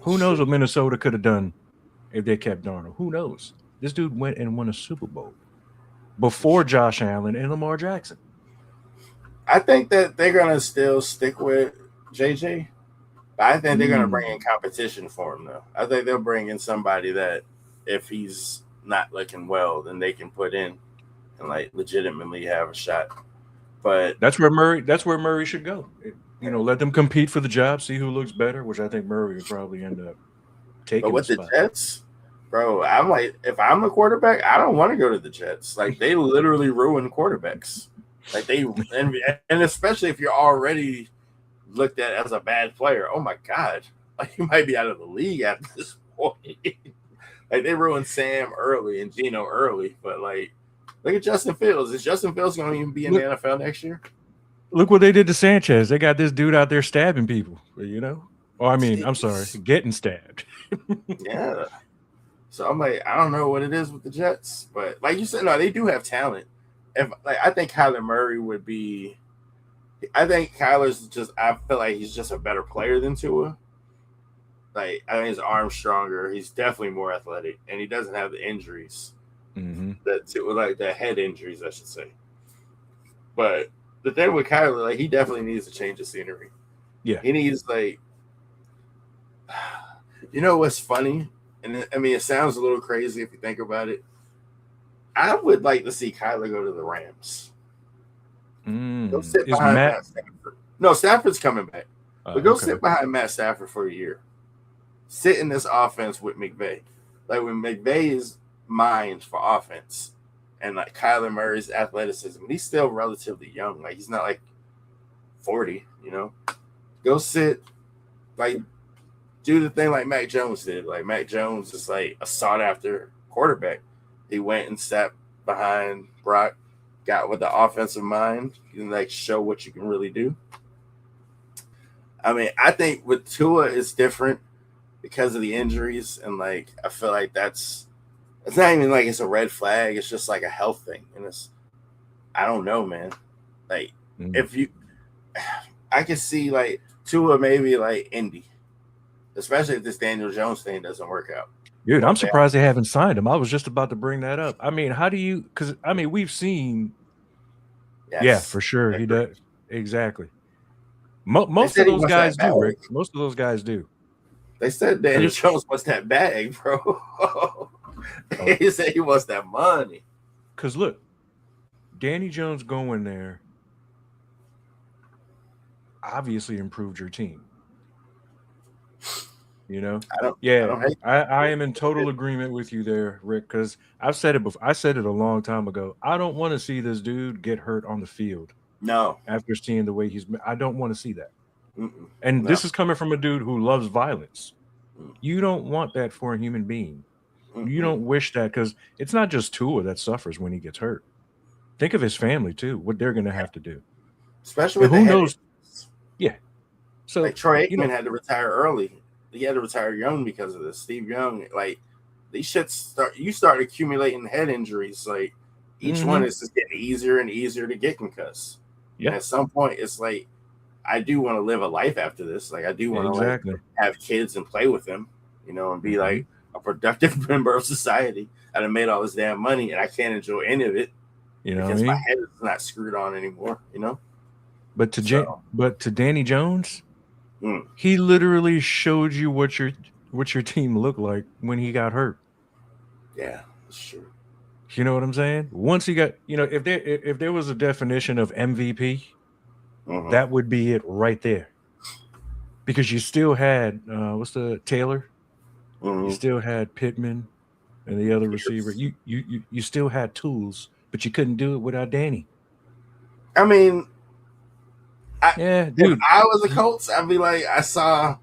Who knows what Minnesota could have done if they kept Darnold? Who knows? This dude went and won a Super Bowl before Josh Allen and Lamar Jackson. I think that they're going to still stick with JJ. I think they're going to bring in competition for him, though. I think they'll bring in somebody that, if he's not looking well, then they can put in and like legitimately have a shot. But That's where Murray should go. Let them compete for the job, see who looks better, which I think Murray would probably end up taking with the the spot. Jets, bro, I'm like, if I'm a quarterback, I don't want to go to the Jets. Like they literally ruin quarterbacks. Like they and especially if you're already looked at as a bad player. Oh my God. Like you might be out of the league at this point. Like they ruined Sam early and Geno early, but like look at Justin Fields. Is Justin Fields going to even be in the NFL next year? Look what they did to Sanchez. They got this dude out there stabbing people, Oh, I mean, I'm sorry, getting stabbed. Yeah. So I'm like, I don't know what it is with the Jets, but like you said, no, they do have talent. I think Kyler Murray would be. I think Kyler's just. I feel like he's just a better player than Tua. Like I think his arm's stronger. He's definitely more athletic, and he doesn't have the injuries. Like the head injuries, I should say. But the thing with Kyler, like he definitely needs to change the scenery. Yeah, he needs like. You know what's funny? And I mean, it sounds a little crazy if you think about it. I would like to see Kyler go to the Rams. Go sit behind Matt Stafford. No, Stafford's coming back. But go sit behind Matt Stafford for a year. Sit in this offense with McVay. Like when McVay is mind for offense and like Kyler Murray's athleticism, he's still relatively young. Like he's not like 40, Go sit, like do the thing like Mac Jones did. Like Mac Jones is like a sought after quarterback. He went and sat behind Brock, got with the offensive mind, and like show what you can really do. I mean, I think with Tua it's different because of the injuries, and like I feel like it's not even like it's a red flag. It's just like a health thing, and I don't know, man. Like I can see like Tua maybe like Indy, especially if this Daniel Jones thing doesn't work out. Dude, I'm surprised they haven't signed him. I was just about to bring that up. I mean, how do you? Because I mean, we've seen. Yes, yeah, for sure, he does. Exactly. Most of those guys do, Rick. Most of those guys do. They said Daniel Jones wants that bag, bro. He said he wants that money. Because look, Danny Jones going there obviously improved your team. I am in total agreement with you there, Rick, because I've said it before. I said it a long time ago. I don't want to see this dude get hurt on the field. No. After seeing the way I don't want to see that. This is coming from a dude who loves violence. You don't want that for a human being. You don't wish that, because it's not just Tua that suffers when he gets hurt. Think of his family too, what they're going to have to do. Especially with who knows? Yeah. So like Troy Aikman had to retire early. He had to retire young because of this. Steve Young, like these shits you start accumulating head injuries. Like each one is just getting easier and easier to get concussed. Yeah. At some point, it's like I do want to live a life after this. Like I do want to like have kids and play with them, and be like a productive member of society. I done made all this damn money and I can't enjoy any of it. Because my head is not screwed on anymore. But to Danny Jones. He literally showed you what your team looked like when he got hurt. Yeah, that's true. You know what I'm saying? Once he got, if there was a definition of MVP, that would be it right there. Because you still had Taylor? You still had Pittman and the other receiver. You still had tools, but you couldn't do it without Danny. I mean, dude. If I was a Colts, I'd be like, I saw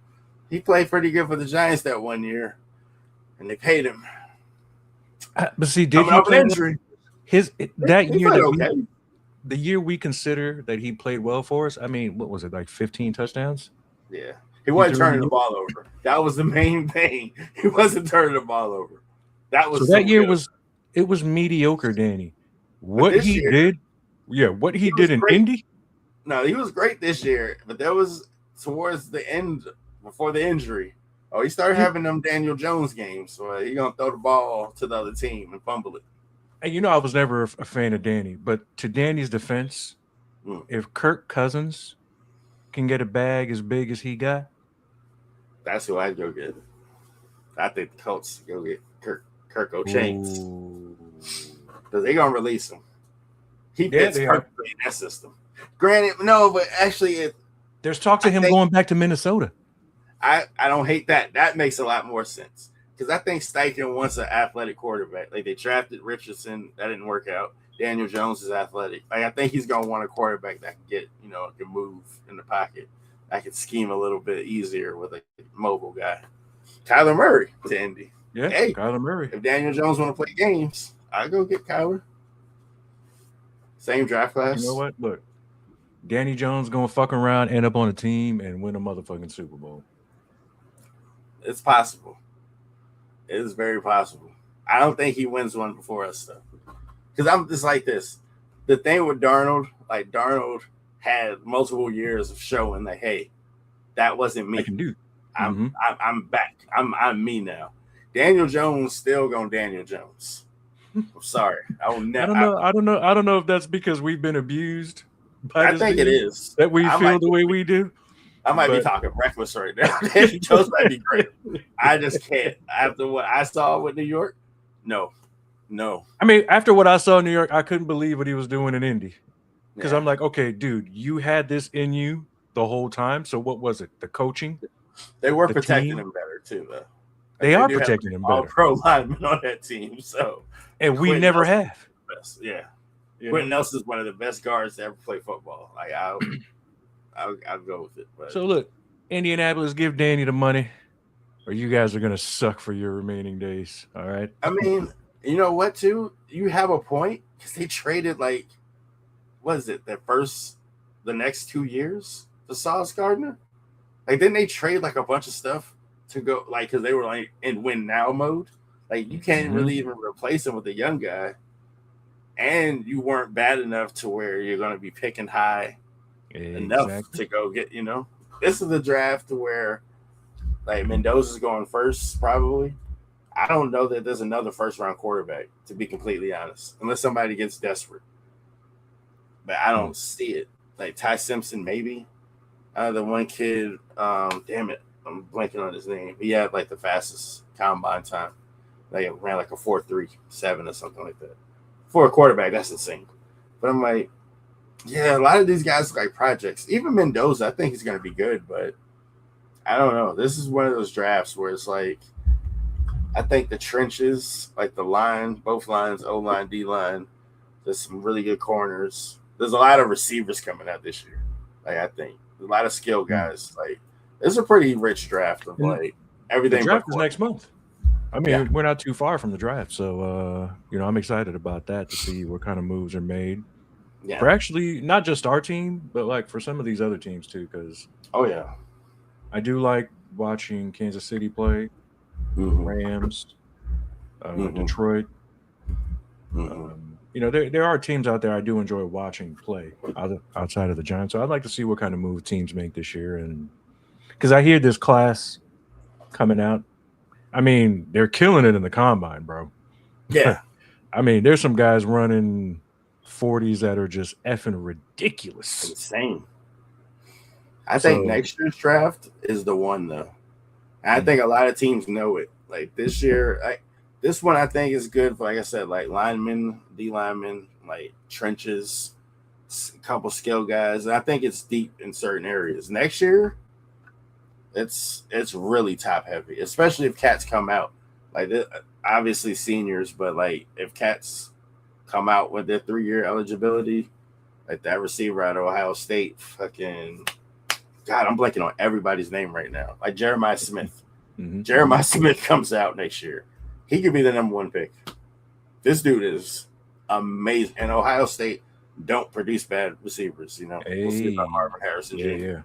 he played pretty good for the Giants that one year, and they paid him. But see, did he play injury? The year we consider that he played well for us? I mean, what was it, like 15 touchdowns? Yeah, he wasn't turning the ball over. That was the main thing. He wasn't turning the ball over. That was that year good. It was mediocre, Danny. What he did in Indy. No, he was great this year, but that was towards the end, before the injury. Oh, he started having them Daniel Jones games, so he's going to throw the ball to the other team and fumble it. And I was never a fan of Danny, but to Danny's defense, if Kirk Cousins can get a bag as big as he got, that's who I'd go get. I think the Colts go get Kirk Kirk O'Shanks. Ooh. Because they're going to release him. He Yeah, fits they are. perfectly in that system. Granted, no, but actually, There's talk to him going back to Minnesota. I don't hate that. That makes a lot more sense. Because I think Steichen wants an athletic quarterback. Like, they drafted Richardson. That didn't work out. Daniel Jones is athletic. Like, I think he's going to want a quarterback that can get, can move in the pocket. I can scheme a little bit easier with a mobile guy. Kyler Murray to Indy. Yeah, hey, Kyler Murray. If Daniel Jones want to play games, I'll go get Kyler. Same draft class. You know what? Look, Danny Jones going to fuck around, end up on a team, and win a motherfucking Super Bowl. It's possible. It is very possible. I don't think he wins one before us, though. Because I'm just like this. The thing with Darnold, like Darnold had multiple years of showing that, hey, that wasn't me. I can do. I'm back. I'm me now. Daniel Jones still going Daniel Jones. I'm sorry. I will never. I don't know if that's because we've been abused. I think it is that we feel the way we do. I might be talking reckless right now. Daniel Jones might be great. I just can't. After what I saw with New York, no. I mean, after what I saw in New York, I couldn't believe what he was doing in Indy. Because I'm like, okay, dude, you had this in you the whole time. So what was it? The coaching? They were protecting him better too, though. They are protecting him better. All pro linemen on that team, so and we never have. Yeah, Quentin Nelson's one of the best guards to ever play football. Like I'll go with it. But. So look, Indianapolis, give Danny the money, or you guys are gonna suck for your remaining days. All right. I mean, you know what? Too, you have a point because they traded like, what is it? The next 2 years for Sauce Gardner. Like, didn't they trade like a bunch of stuff to go like because they were like in win now mode? Like, you can't really even replace him with a young guy, and you weren't bad enough to where you're going to be picking high enough to go get. This is the draft where like Mendoza's going first probably. I don't know that there's another first round quarterback, to be completely honest, unless somebody gets desperate. But I don't see it. Like Ty Simpson, maybe. The one kid, damn it, I'm blanking on his name. He had like the fastest combine time. Like it ran like a 4.37 or something like that. For a quarterback, that's insane. But I'm like, yeah, a lot of these guys are like projects. Even Mendoza, I think he's going to be good, but I don't know. This is one of those drafts where it's like, I think the trenches, like the line, both lines, O-line, D-line, there's some really good corners. There's a lot of receivers coming out this year. Like, I think a lot of skill guys. Like, it's a pretty rich draft of like everything. The draft is next month. I mean, we're not too far from the draft, so I'm excited about that to see what kind of moves are made. Yeah. For actually not just our team, but like for some of these other teams too. Because I do like watching Kansas City play, Rams, Detroit. There are teams out there I do enjoy watching play outside of the Giants. So I'd like to see what kind of move teams make this year. And because I hear this class coming out, I mean, they're killing it in the combine, bro. Yeah. I mean, there's some guys running 40s that are just effing ridiculous. Insane. I think next year's draft is the one, though. And I think a lot of teams know it. Like this year, this one I think is good for, like I said, like linemen, D linemen, like trenches, a couple skill guys. And I think it's deep in certain areas. Next year, it's really top heavy, especially if cats come out. Like obviously seniors, but like if cats come out with their 3-year eligibility, like that receiver out of Ohio State, fucking God, I'm blanking on everybody's name right now. Like Jeremiah Smith. Jeremiah Smith comes out next year. He could be the number 1 pick. This dude is amazing. And Ohio State don't produce bad receivers, We'll see about Marvin Harrison Jr.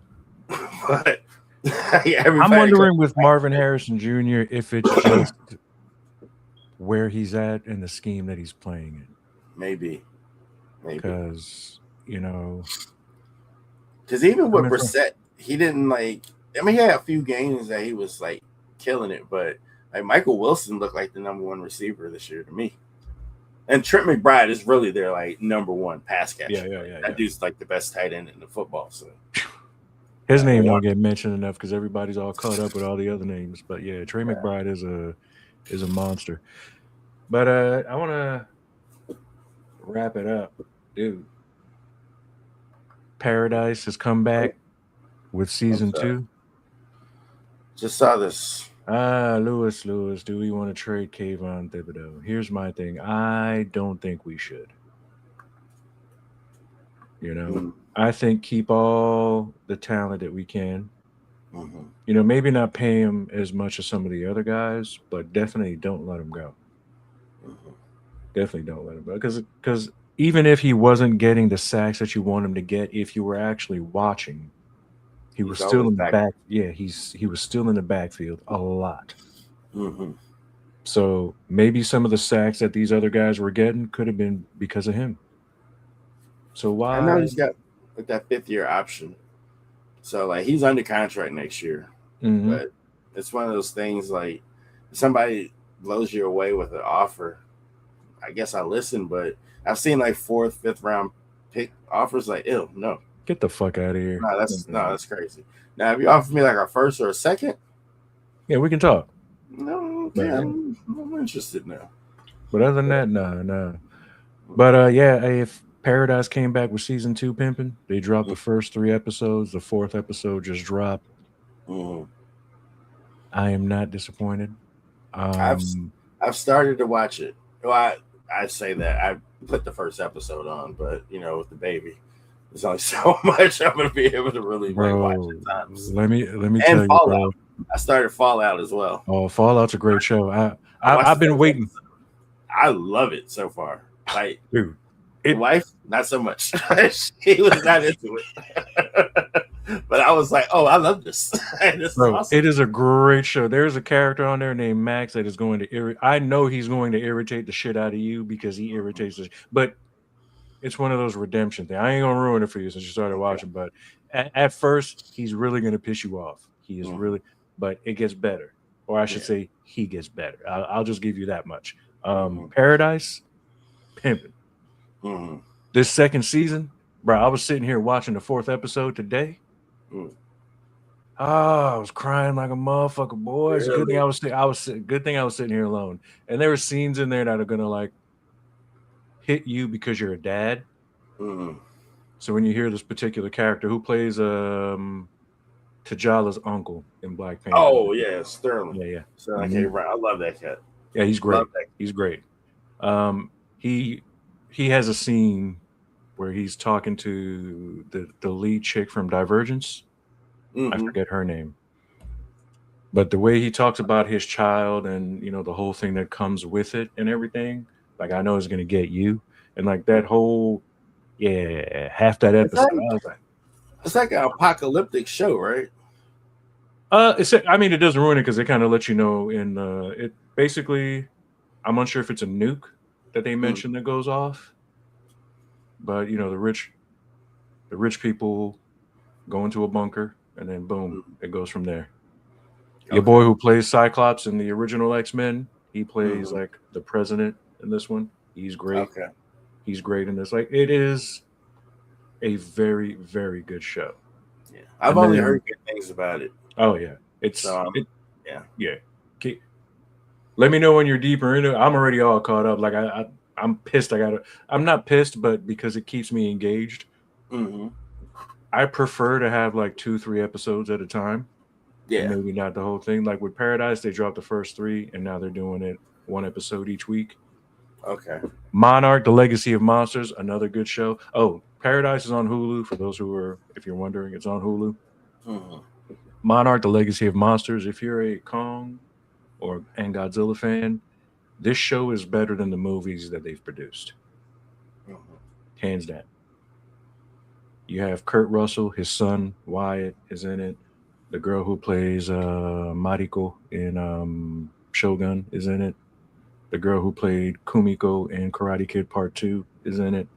But I'm wondering with Marvin Harrison Jr. if it's just where he's at in the scheme that he's playing in. Maybe. Because, because even with Brissett, he didn't he had a few games that he was like killing it, but like Michael Wilson looked like the number 1 receiver this year to me. And Trent McBride is really their like number 1 pass catcher. That dude's like the best tight end in the football. So his name don't get mentioned enough because everybody's all caught up with all the other names. But yeah, Trey McBride is a monster. But I want to wrap it up, dude. Paradise has come back with season 2. Just saw this. Lewis, do we want to trade Kayvon Thibodeau? Here's my thing. I don't think we should. You know, I think keep all the talent that we can. You know, maybe not pay him as much as some of the other guys, but definitely don't let him go. Definitely don't let him go. Because even if he wasn't getting the sacks that you want him to get, if you were actually watching, he was still in the back. Yeah, he was still in the backfield a lot. So maybe some of the sacks that these other guys were getting could have been because of him. So why? I know he's got like that 5th-year option, so like he's under contract next year. But it's one of those things like if somebody blows you away with an offer, I guess I listen. But I've seen like 4th, 5th round pick offers. Like, ew, no, get the fuck out of here. No, that's crazy. Now, if you offer me like a 1st or a 2nd, yeah, we can talk. No, okay, I'm interested now. But other than that, no. But yeah, if Paradise came back with season 2 pimping, they dropped the first 3 episodes. The 4th episode just dropped. I am not disappointed. I've started to watch it. Well, I say that I put the first episode on, but you know, with the baby, there's only so much I'm gonna be able to really watch at times. Let me tell you, bro. I started Fallout as well. Oh, Fallout's a great show. I've been waiting. I love it so far. Like, dude, the wife, not so much. She was not into it. But I was like, oh, I love this. This bro, is awesome. It is a great show. There's a character on there named Max that is going to I know he's going to irritate the shit out of you because he irritates but it's one of those redemption things. I ain't gonna ruin it for you since you started watching, but at first he's really gonna piss you off. He is really, but it gets better, or I should say, he gets better. I'll just give you that much. Paradise, pimping. This second season, bro. I was sitting here watching the 4th episode today. I was crying like a motherfucker, boys. Really? Good thing I was sitting here alone. And there were scenes in there that are gonna like hit you because you're a dad. So when you hear this particular character who plays T'Challa's uncle in Black Panther. Oh yeah, Sterling. Yeah. Sterling I love that cat. Yeah, he's great. He's great. He has a scene where he's talking to the lead chick from Divergence. I forget her name. But the way he talks about his child and, you know, the whole thing that comes with it and everything, like, I know it's going to get you. And, like, that whole, half that episode. It's like an apocalyptic show, right? It doesn't ruin it because it kind of lets you know it basically, I'm unsure if it's a nuke that they mentioned that goes off. But, you know, the rich people go into a bunker and then boom, it goes from there. Okay. Your boy who plays Cyclops in the original X-Men, he plays like the president in this one. He's great. Okay. He's great in this. Like, it is a very, very good show. Yeah. I've only heard good things about it. Oh yeah. Yeah. Okay. Let me know when you're deeper into it. I'm already all caught up. Like I'm pissed. I'm not pissed, but because it keeps me engaged. I prefer to have like 2-3 episodes at a time. Yeah. Maybe not the whole thing. Like with Paradise, they dropped the first 3 and now they're doing it 1 episode each week. Okay. Monarch, The Legacy of Monsters, another good show. Oh, Paradise is on Hulu. For those if you're wondering, it's on Hulu. Monarch, The Legacy of Monsters. If you're a Kong and Godzilla fan, this show is better than the movies that they've produced. Hands down. You have Kurt Russell, his son Wyatt is in it. The girl who plays Mariko in Shogun is in it. The girl who played Kumiko in Karate Kid Part 2 is in it.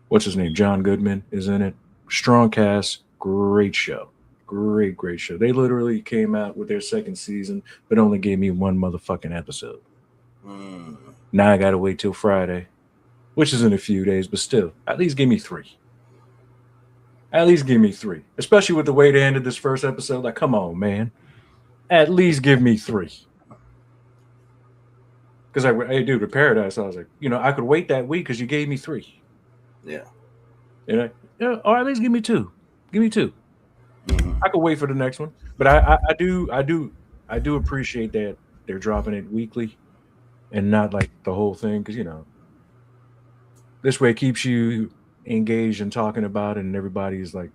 What's his name? John Goodman is in it. Strong cast, great show. Great show. They literally came out with their second season, but only gave me 1 motherfucking episode. Now I gotta wait till Friday, which is in a few days, but still, at least give me 3. At least give me 3. Especially with the way they ended this first episode. Like, come on, man. At least give me 3. Because I do the Paradise. I was like, I could wait that week because you gave me 3. Yeah. Or at least give me 2. Give me 2. Mhm. I could wait for the next one. But I do appreciate that they're dropping it weekly and not like the whole thing because this way it keeps you engaged and talking about it, and everybody's like.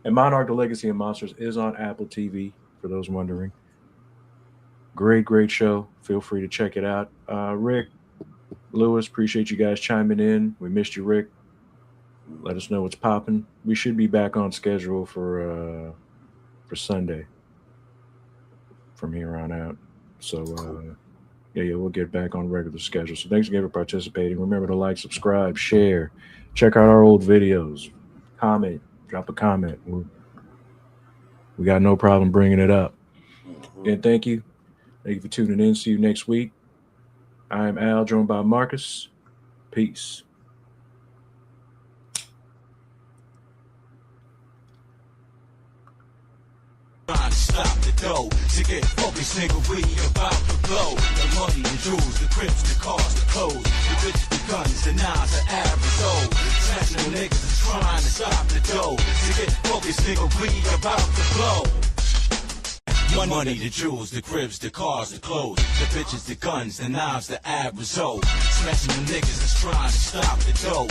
And Monarch: The Legacy of Monsters is on Apple TV for those wondering. Great show. Feel free to check it out. Rick, Lewis, appreciate you guys chiming in. We missed you, Rick. Let us know what's popping. We should be back on schedule for Sunday from here on out. So yeah, we'll get back on regular schedule. So thanks again for participating. Remember to like, subscribe, share, check out our old videos, comment, drop a comment. We got no problem bringing it up. And thank you. Thank you for tuning in. See you next week. I'm Al, joined by Marcus. Peace. Trying to stop the dough to get focused, nigga. We about to blow the money, the jewels, the crips, the cars, the clothes, the bitches, the guns, the knives, the average soul. Smashing the niggas is trying to stop the dough to get focused, nigga. We about to blow. Money, the jewels, the cribs, the cars, the clothes, the bitches, the guns, the knives, the average soul. Smashing the niggas is trying to stop the dough.